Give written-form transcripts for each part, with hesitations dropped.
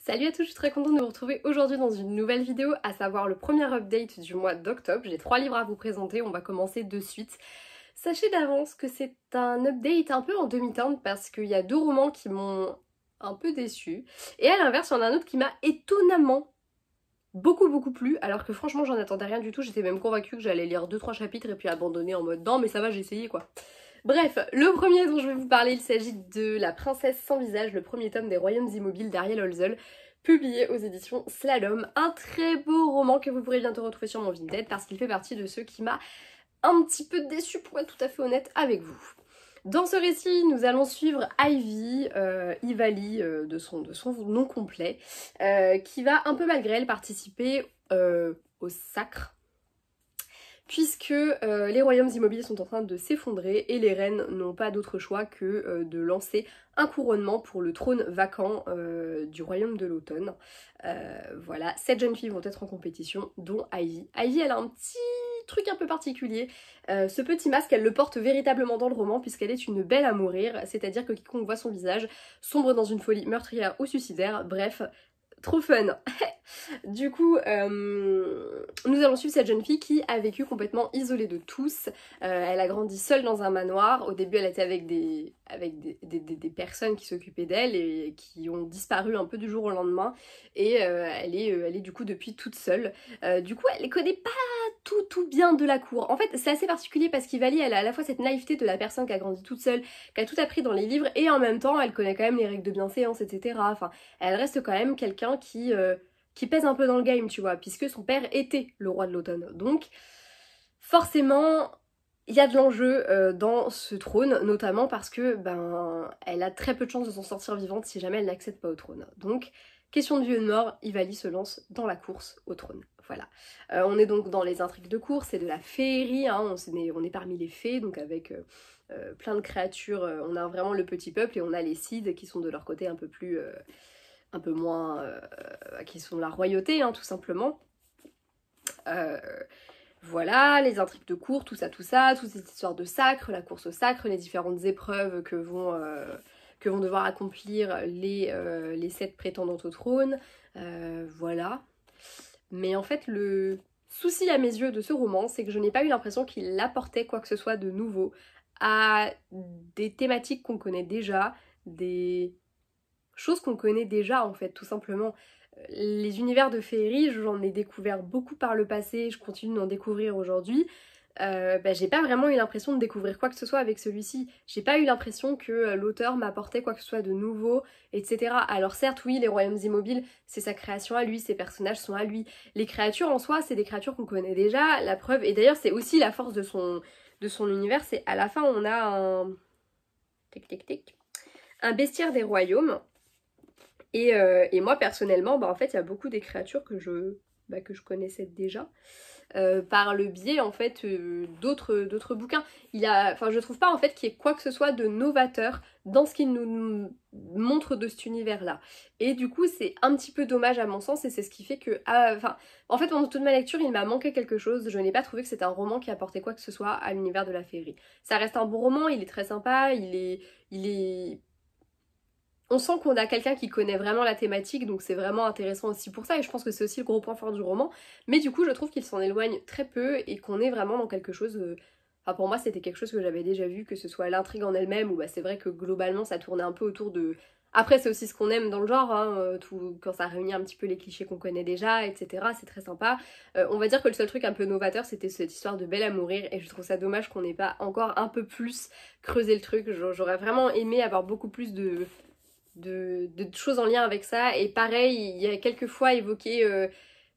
Salut à tous, je suis très contente de vous retrouver aujourd'hui dans une nouvelle vidéo, à savoir le premier update du mois d'octobre. J'ai 3 livres à vous présenter, on va commencer de suite. Sachez d'avance que c'est un update un peu en demi-teinte parce qu'il y a 2 romans qui m'ont un peu déçue. Et à l'inverse, il y en a un autre qui m'a étonnamment beaucoup plu, alors que franchement j'en attendais rien du tout. J'étais même convaincue que j'allais lire 2-3 chapitres et puis abandonner en mode non mais ça va, j'ai essayé quoi. Bref, le premier dont je vais vous parler, il s'agit de La Princesse sans visage, le premier tome des Royaumes immobiles d'Ariel Holzel, publié aux éditions Slalom. Un très beau roman que vous pourrez bientôt retrouver sur mon Vinted parce qu'il fait partie de ceux qui m'a un petit peu déçu pour être tout à fait honnête avec vous. Dans ce récit, nous allons suivre Ivy, Ivali de son nom complet, qui va un peu malgré elle participer au sacre, puisque les royaumes immobiliers sont en train de s'effondrer et les reines n'ont pas d'autre choix que de lancer un couronnement pour le trône vacant du royaume de l'automne. Voilà, 7 jeunes filles vont être en compétition, dont Ivy. Ivy, elle a un petit truc un peu particulier. Ce petit masque, elle le porte véritablement dans le roman puisqu'elle est une belle à mourir, c'est-à-dire que quiconque voit son visage sombre dans une folie meurtrière ou suicidaire, bref, trop fun. Du coup, nous allons suivre cette jeune fille qui a vécu complètement isolée de tous. Elle a grandi seule dans un manoir. Au début, elle était avec des personnes qui s'occupaient d'elle et qui ont disparu un peu du jour au lendemain. Et elle est du coup depuis toute seule. Du coup, elle ne connaît pas tout bien de la cour. En fait, c'est assez particulier parce qu'Ivali, elle a à la fois cette naïveté de la personne qui a grandi toute seule, qui a tout appris dans les livres, et en même temps, elle connaît quand même les règles de bienséance, etc. Enfin, elle reste quand même quelqu'un qui pèse un peu dans le game, tu vois, puisque son père était le roi de l'automne. Donc, forcément, il y a de l'enjeu dans ce trône, notamment parce que, elle a très peu de chances de s'en sortir vivante si jamais elle n'accède pas au trône. Donc, question de vie ou de mort, Ivali se lance dans la course au trône. Voilà. On est donc dans les intrigues de course, c'est de la féerie, hein, on est parmi les fées, donc avec plein de créatures. On a vraiment le petit peuple et on a les Cides qui sont de leur côté un peu moins, qui sont la royauté, hein, tout simplement. Voilà, les intrigues de cour, tout ça, toutes ces histoires de sacre, la course au sacre, les différentes épreuves que vont devoir accomplir les 7 prétendantes au trône, voilà. Mais en fait, le souci à mes yeux de ce roman, c'est que je n'ai pas eu l'impression qu'il apportait quoi que ce soit de nouveau à des thématiques qu'on connaît déjà, des choses qu'on connaît déjà en fait, tout simplement. Les univers de féerie, j'en ai découvert beaucoup par le passé, je continue d'en découvrir aujourd'hui. J'ai pas vraiment eu l'impression de découvrir quoi que ce soit avec celui-ci. J'ai pas eu l'impression que l'auteur m'apportait quoi que ce soit de nouveau, etc. Alors certes, oui, les royaumes immobiles, c'est sa création à lui, ses personnages sont à lui. Les créatures en soi, c'est des créatures qu'on connaît déjà, la preuve, et d'ailleurs c'est aussi la force de son univers, c'est à la fin on a un bestiaire des royaumes. Et moi personnellement, en fait, il y a beaucoup des créatures que je connaissais déjà par le biais en fait d'autres bouquins. Je trouve pas en fait qu'il y ait quoi que ce soit de novateur dans ce qu'il nous montre de cet univers-là. Et du coup, c'est un petit peu dommage à mon sens et c'est ce qui fait que, en fait, pendant toute ma lecture, il m'a manqué quelque chose. Je n'ai pas trouvé que c'était un roman qui apportait quoi que ce soit à l'univers de la féerie. Ça reste un bon roman, il est très sympa, il est on sent qu'on a quelqu'un qui connaît vraiment la thématique, donc c'est vraiment intéressant aussi pour ça, et je pense que c'est aussi le gros point fort du roman, mais du coup je trouve qu'il s'en éloigne très peu et qu'on est vraiment dans quelque chose... pour moi c'était quelque chose que j'avais déjà vu, que ce soit l'intrigue en elle-même, ou c'est vrai que globalement ça tournait un peu autour de... Après c'est aussi ce qu'on aime dans le genre, hein, quand ça réunit un petit peu les clichés qu'on connaît déjà, etc. C'est très sympa. On va dire que le seul truc un peu novateur c'était cette histoire de belle à mourir, et je trouve ça dommage qu'on n'ait pas encore un peu plus creusé le truc. J'aurais vraiment aimé avoir beaucoup plus de choses en lien avec ça, et pareil, il y a quelques fois évoqué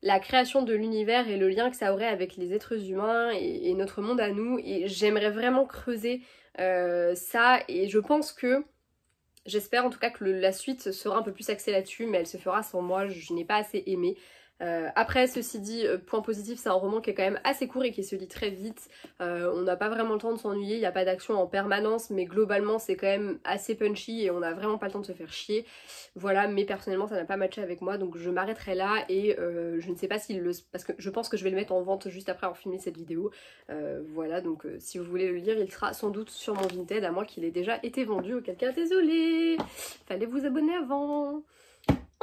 la création de l'univers et le lien que ça aurait avec les êtres humains et notre monde à nous, et j'aimerais vraiment creuser ça, et je pense que j'espère en tout cas que la suite sera un peu plus axée là-dessus, mais elle se fera sans moi, je n'ai pas assez aimé. Après, ceci dit, point positif, c'est un roman qui est quand même assez court et qui se lit très vite. On n'a pas vraiment le temps de s'ennuyer, il n'y a pas d'action en permanence, mais globalement c'est quand même assez punchy et on n'a vraiment pas le temps de se faire chier. Voilà, mais personnellement ça n'a pas matché avec moi, donc je m'arrêterai là, et je ne sais pas parce que je pense que je vais le mettre en vente juste après avoir filmé cette vidéo. Voilà, donc si vous voulez le lire, il sera sans doute sur mon Vinted, à moins qu'il ait déjà été vendu, auquel cas désolé, fallait vous abonner avant.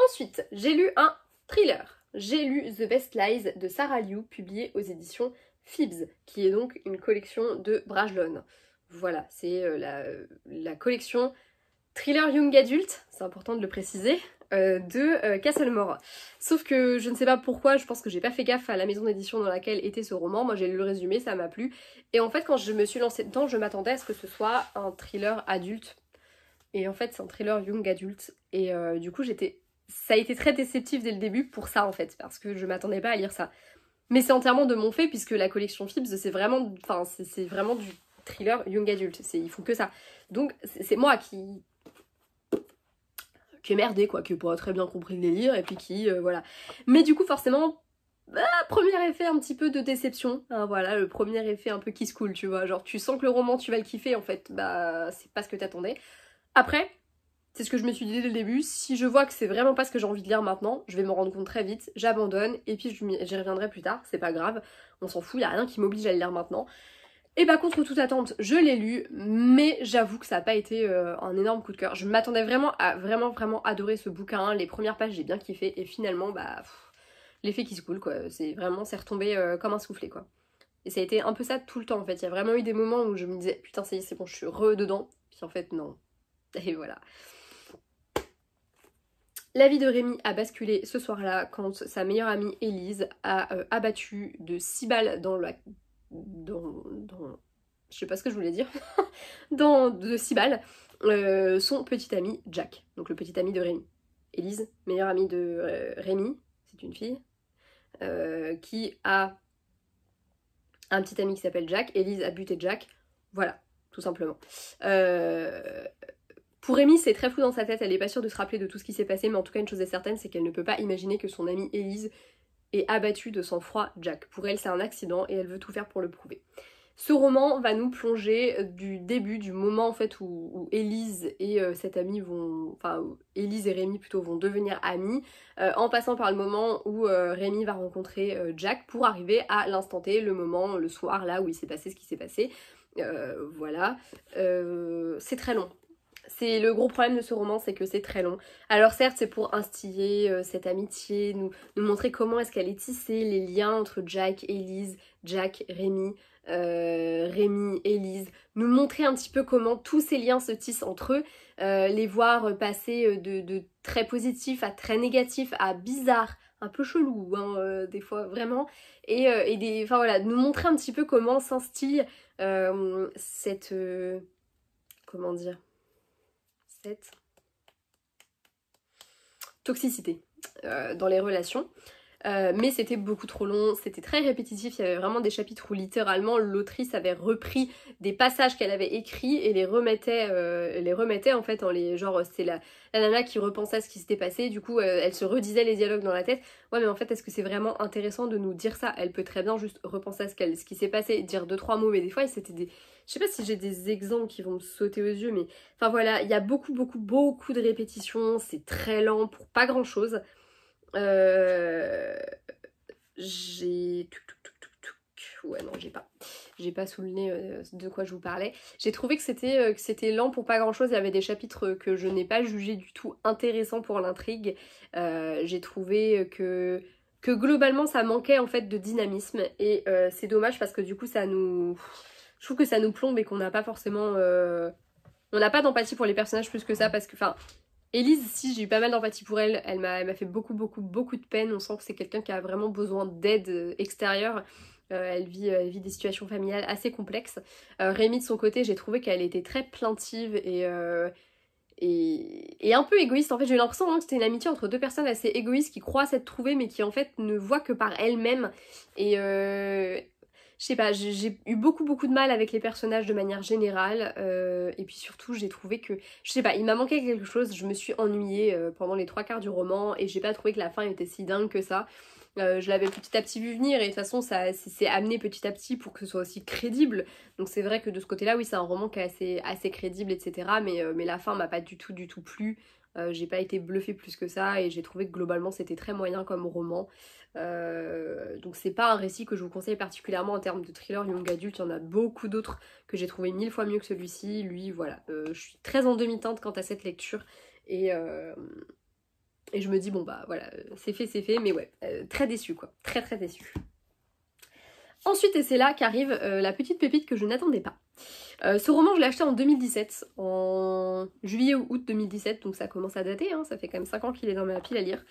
Ensuite, j'ai lu un thriller. J'ai lu The Best Lies de Sarah Liu, publié aux éditions Phibbs, qui est donc une collection de Brajlon. Voilà, c'est la collection thriller young adult, c'est important de le préciser, de Castlemore. Sauf que je ne sais pas pourquoi, je pense que j'ai pas fait gaffe à la maison d'édition dans laquelle était ce roman. Moi j'ai lu le résumé, ça m'a plu. Et en fait quand je me suis lancée dedans, je m'attendais à ce que ce soit un thriller adulte. Et en fait c'est un thriller young adulte. Et du coup ça a été très déceptif dès le début pour ça en fait, parce que je m'attendais pas à lire ça. Mais c'est entièrement de mon fait puisque la collection Phibbs c'est vraiment, c'est vraiment du thriller young adulte. Ils font que ça. Donc c'est moi qui est merdé quoi, qui n'a pas très bien compris le délire et puis qui voilà. Mais du coup forcément, premier effet un petit peu de déception, hein, voilà, le premier effet un peu kiss cool, tu vois, genre tu sens que le roman tu vas le kiffer en fait, bah c'est pas ce que t'attendais. Après, c'est ce que je me suis dit dès le début, si je vois que c'est vraiment pas ce que j'ai envie de lire maintenant, je vais m'en rendre compte très vite, j'abandonne et puis j'y reviendrai plus tard, c'est pas grave, on s'en fout, y a rien qui m'oblige à le lire maintenant. Et bah contre toute attente, je l'ai lu, mais j'avoue que ça n'a pas été un énorme coup de cœur. Je m'attendais vraiment à vraiment adorer ce bouquin, les premières pages j'ai bien kiffé, et finalement bah l'effet qui se coule quoi, c'est retombé comme un soufflé quoi. Et ça a été un peu ça tout le temps en fait, il y a vraiment eu des moments où je me disais putain ça y est c'est bon je suis dedans, puis en fait non, et voilà. La vie de Rémi a basculé ce soir-là quand sa meilleure amie Élise a abattu de 6 balles dans je sais pas ce que je voulais dire, de 6 balles, son petit ami Jack, donc le petit ami de Rémi. Élise, meilleure amie de Rémi, c'est une fille, qui a un petit ami qui s'appelle Jack. Élise a buté Jack, voilà, tout simplement. Pour Rémi, c'est très flou dans sa tête, elle est pas sûre de se rappeler de tout ce qui s'est passé, mais en tout cas une chose est certaine, c'est qu'elle ne peut pas imaginer que son amie Élise ait abattu de sang-froid Jack. Pour elle, c'est un accident et elle veut tout faire pour le prouver. Ce roman va nous plonger du début, du moment en fait où Élise et cette amie vont... Enfin, Élise et Rémi plutôt vont devenir amis, en passant par le moment où Rémi va rencontrer Jack pour arriver à l'instant T, le moment, le soir là où il s'est passé ce qui s'est passé. Voilà. C'est très long. C'est le gros problème de ce roman, c'est que c'est très long. Alors certes, c'est pour instiller cette amitié, nous montrer comment est-ce qu'elle est tissée, les liens entre Jack, Élise, Jack, Rémi, Rémi, Élise, nous montrer un petit peu comment tous ces liens se tissent entre eux, les voir passer de très positif à très négatif, à bizarre, un peu chelou, hein, des fois, vraiment, enfin voilà, nous montrer un petit peu comment s'instille cette... comment dire, cette toxicité dans les relations. Mais c'était beaucoup trop long, c'était très répétitif, il y avait vraiment des chapitres où littéralement l'autrice avait repris des passages qu'elle avait écrits et les remettait en fait en les... Genre c'est la nana qui repensait à ce qui s'était passé, du coup elle se redisait les dialogues dans la tête. Ouais mais en fait est-ce que c'est vraiment intéressant de nous dire ça? Elle peut très bien juste repenser à ce qui s'est passé, dire 2-3 mots, mais des fois c'était des... Je sais pas si j'ai des exemples qui vont me sauter aux yeux, mais... Enfin voilà, il y a beaucoup de répétitions, c'est très lent pour pas grand chose. J'ai... Ouais non j'ai pas sous le nez de quoi je vous parlais. J'ai trouvé que c'était lent pour pas grand chose. Il y avait des chapitres que je n'ai pas jugé du tout intéressants pour l'intrigue. J'ai trouvé que globalement ça manquait en fait de dynamisme et c'est dommage parce que du coup je trouve que ça nous plombe et qu'on n'a pas forcément on n'a pas d'empathie pour les personnages plus que ça parce que enfin Élise, si j'ai eu pas mal d'empathie pour elle, elle m'a fait beaucoup de peine. On sent que c'est quelqu'un qui a vraiment besoin d'aide extérieure. Elle vit des situations familiales assez complexes. Rémi de son côté, j'ai trouvé qu'elle était très plaintive et un peu égoïste. En fait, j'ai eu l'impression que c'était une amitié entre deux personnes assez égoïstes qui croient s'être trouvées mais qui en fait ne voient que par elles-mêmes. Et je sais pas, j'ai eu beaucoup de mal avec les personnages de manière générale et puis surtout j'ai trouvé que, je sais pas, il m'a manqué quelque chose, je me suis ennuyée pendant les 3/4 du roman et j'ai pas trouvé que la fin était si dingue que ça. Je l'avais petit à petit vu venir et de toute façon ça s'est amené petit à petit pour que ce soit aussi crédible. Donc c'est vrai que de ce côté là oui c'est un roman qui est assez crédible etc. Mais la fin m'a pas du tout plu. J'ai pas été bluffée plus que ça et j'ai trouvé que globalement c'était très moyen comme roman. Donc c'est pas un récit que je vous conseille particulièrement en termes de thriller young adulte, il y en a beaucoup d'autres que j'ai trouvé 1000 fois mieux que celui-ci. Lui voilà, je suis très en demi-teinte quant à cette lecture et Et je me dis bon bah voilà, c'est fait, mais ouais, très déçue quoi, très déçue. Ensuite, et c'est là qu'arrive la petite pépite que je n'attendais pas. Ce roman, je l'ai acheté en 2017, en juillet ou août 2017, donc ça commence à dater, hein, ça fait quand même 5 ans qu'il est dans ma pile à lire.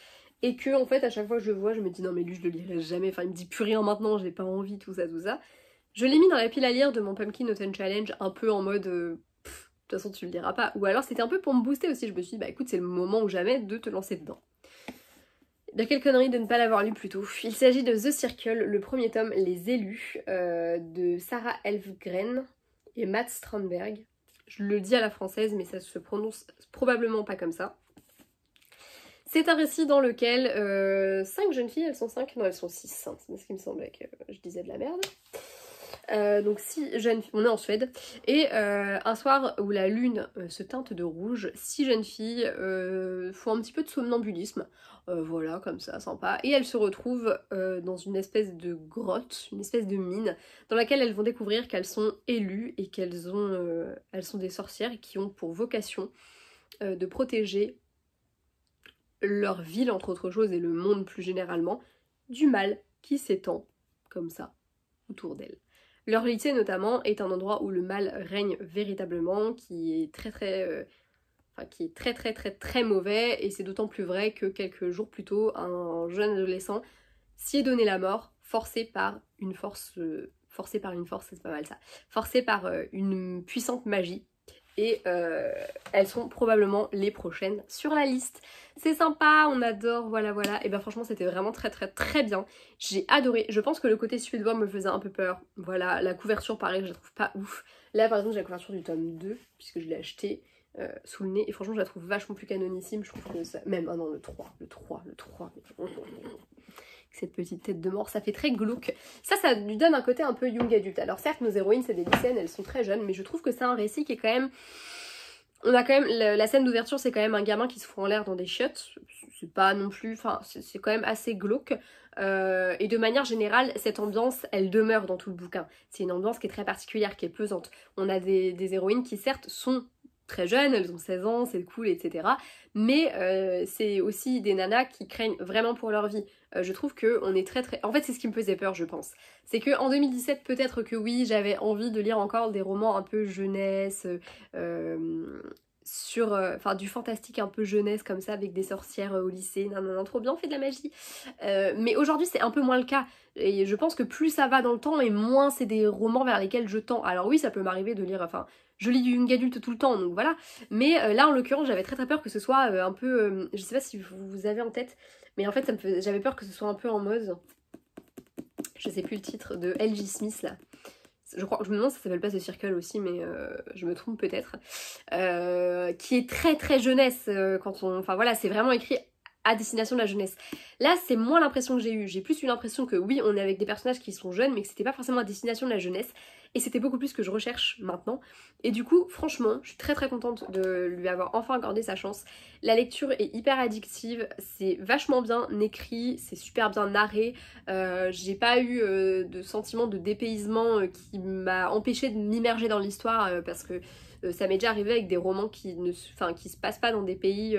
Et que, en fait, à chaque fois que je le vois, je me dis non, mais lui, je le lirai jamais, enfin, il me dit plus rien maintenant, j'ai pas envie, tout ça, tout ça. Je l'ai mis dans la pile à lire de mon Pumpkin Autumn Challenge, un peu en mode de toute façon, tu le liras pas. Ou alors, c'était un peu pour me booster aussi, je me suis dit, bah écoute, c'est le moment ou jamais de te lancer dedans. Bien, quelle connerie de ne pas l'avoir lu plus tôt. Il s'agit de The Circle, le premier tome, Les Élus, de Sarah Elfgren et Matt Strandberg. Je le dis à la française, mais ça se prononce probablement pas comme ça. C'est un récit dans lequel 5 jeunes filles, elles sont 5? Non, elles sont 6, hein, c'est ce qui me semblait que je disais de la merde. Donc 6 jeunes filles, on est en Suède, et un soir où la lune se teinte de rouge, 6 jeunes filles font un petit peu de somnambulisme, voilà, comme ça, sympa, et elles se retrouvent dans une espèce de grotte, une espèce de mine, dans laquelle elles vont découvrir qu'elles sont élues et qu'elles elles sont des sorcières qui ont pour vocation de protéger leur ville, entre autres choses, et le monde plus généralement, du mal qui s'étend comme ça autour d'elles. Leur lycée notamment est un endroit où le mal règne véritablement, qui est très mauvais, et c'est d'autant plus vrai que quelques jours plus tôt, un jeune adolescent s'y est donné la mort, forcé par une force, c'est pas mal ça, forcé par une puissante magie. Et elles sont probablement les prochaines sur la liste. C'est sympa, on adore, voilà. Et ben franchement c'était vraiment très bien. J'ai adoré. Je pense que le côté suédois me faisait un peu peur. Voilà, la couverture pareil, je la trouve pas ouf. Là par exemple j'ai la couverture du tome 2, puisque je l'ai acheté sous le nez. Et franchement je la trouve vachement plus canonissime. Je trouve que ça... Même, ah non, le 3. Cette petite tête de mort, ça fait très glauque. Ça lui donne un côté un peu young adulte. Alors certes, nos héroïnes, c'est des lycéennes, elles sont très jeunes, mais je trouve que c'est un récit qui est quand même... On a quand même... La scène d'ouverture, c'est quand même un gamin qui se fout en l'air dans des chiottes. C'est pas non plus... Enfin, c'est quand même assez glauque. Et de manière générale, cette ambiance, elle demeure dans tout le bouquin. C'est une ambiance qui est très particulière, qui est pesante. On a des héroïnes qui, certes, sont très jeunes, elles ont 16 ans, c'est cool, etc. Mais c'est aussi des nanas qui craignent vraiment pour leur vie. Je trouve que on est très... En fait, c'est ce qui me faisait peur, je pense. C'est que en 2017, peut-être que oui, j'avais envie de lire encore des romans un peu jeunesse, sur... Enfin, du fantastique un peu jeunesse, comme ça, avec des sorcières au lycée. Non, trop bien, on fait de la magie. Mais aujourd'hui, c'est un peu moins le cas. Et je pense que plus ça va dans le temps, et moins c'est des romans vers lesquels je tends. Alors oui, ça peut m'arriver de lire... Enfin, je lis du young adulte tout le temps, donc voilà. Mais là, en l'occurrence, j'avais très peur que ce soit un peu... je sais pas si vous avez en tête, mais en fait, j'avais peur que ce soit un peu en mode... Je sais plus le titre, de L.J. Smith, là. Je me demande si ça s'appelle pas The Circle aussi, mais je me trompe peut-être. Qui est très jeunesse, quand on... Enfin voilà, c'est vraiment écrit à destination de la jeunesse. Là, c'est moins l'impression que j'ai eue. J'ai plus eu l'impression que oui, on est avec des personnages qui sont jeunes, mais que c'était pas forcément à destination de la jeunesse. Et c'était beaucoup plus ce que je recherche maintenant. Et du coup, franchement, je suis très contente de lui avoir enfin accordé sa chance. La lecture est hyper addictive, c'est vachement bien écrit, c'est super bien narré. J'ai pas eu de sentiment de dépaysement qui m'a empêché de m'immerger dans l'histoire parce que ça m'est déjà arrivé avec des romans qui se passent pas dans des pays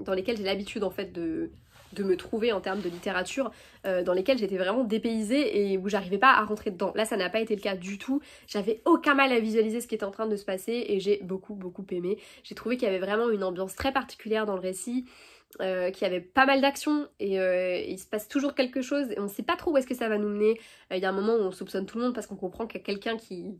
dans lesquels j'ai l'habitude en fait de me trouver en termes de littérature, dans lesquels j'étais vraiment dépaysée et où j'arrivais pas à rentrer dedans. Là, ça n'a pas été le cas du tout. J'avais aucun mal à visualiser ce qui était en train de se passer et j'ai beaucoup aimé. J'ai trouvé qu'il y avait vraiment une ambiance très particulière dans le récit. Qui avait pas mal d'action et il se passe toujours quelque chose et on sait pas trop où est-ce que ça va nous mener. Il y a un moment où on soupçonne tout le monde parce qu'on comprend qu'il y a quelqu'un qui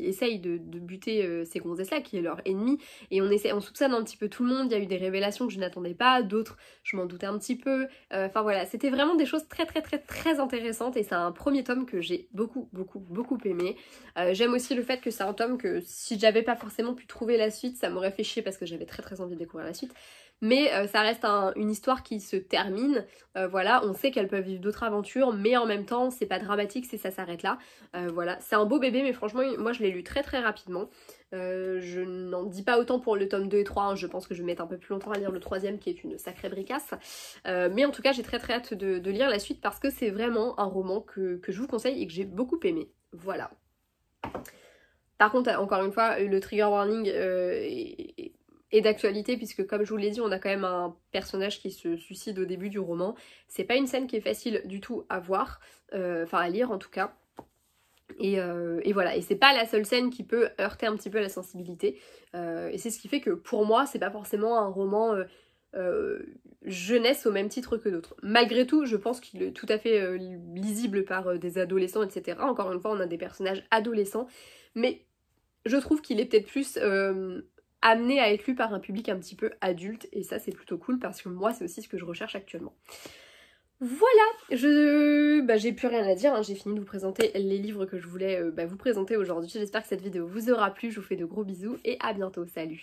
essaye de buter ces gonzesses là, qui est leur ennemi, et on soupçonne un petit peu tout le monde. Il y a eu des révélations que je n'attendais pas, d'autres je m'en doutais un petit peu. Enfin voilà, c'était vraiment des choses très intéressantes et c'est un premier tome que j'ai beaucoup aimé. J'aime aussi le fait que c'est un tome que si j'avais pas forcément pu trouver la suite, ça m'aurait fait chier parce que j'avais très envie de découvrir la suite. Mais ça reste une histoire qui se termine, voilà, on sait qu'elles peuvent vivre d'autres aventures, mais en même temps c'est pas dramatique si ça s'arrête là. Voilà, c'est un beau bébé, mais franchement moi je l'ai lu très rapidement. Je n'en dis pas autant pour le tome 2 et 3, hein. Je pense que je vais mettre un peu plus longtemps à lire le troisième qui est une sacrée bricasse. Mais en tout cas j'ai très hâte de lire la suite parce que c'est vraiment un roman que je vous conseille et que j'ai beaucoup aimé. Voilà. Par contre, encore une fois, le trigger warning et d'actualité, puisque comme je vous l'ai dit, on a quand même un personnage qui se suicide au début du roman. C'est pas une scène qui est facile du tout à voir, enfin à lire en tout cas. Et voilà, et c'est pas la seule scène qui peut heurter un petit peu la sensibilité, et c'est ce qui fait que pour moi c'est pas forcément un roman jeunesse au même titre que d'autres. Malgré tout, je pense qu'il est tout à fait lisible par des adolescents, etc. Encore une fois, on a des personnages adolescents, mais je trouve qu'il est peut-être plus amené à être lu par un public un petit peu adulte, et ça c'est plutôt cool parce que moi c'est aussi ce que je recherche actuellement. Voilà, j'ai plus rien à dire, hein. J'ai fini de vous présenter les livres que je voulais vous présenter aujourd'hui. J'espère que cette vidéo vous aura plu, je vous fais de gros bisous et à bientôt, salut!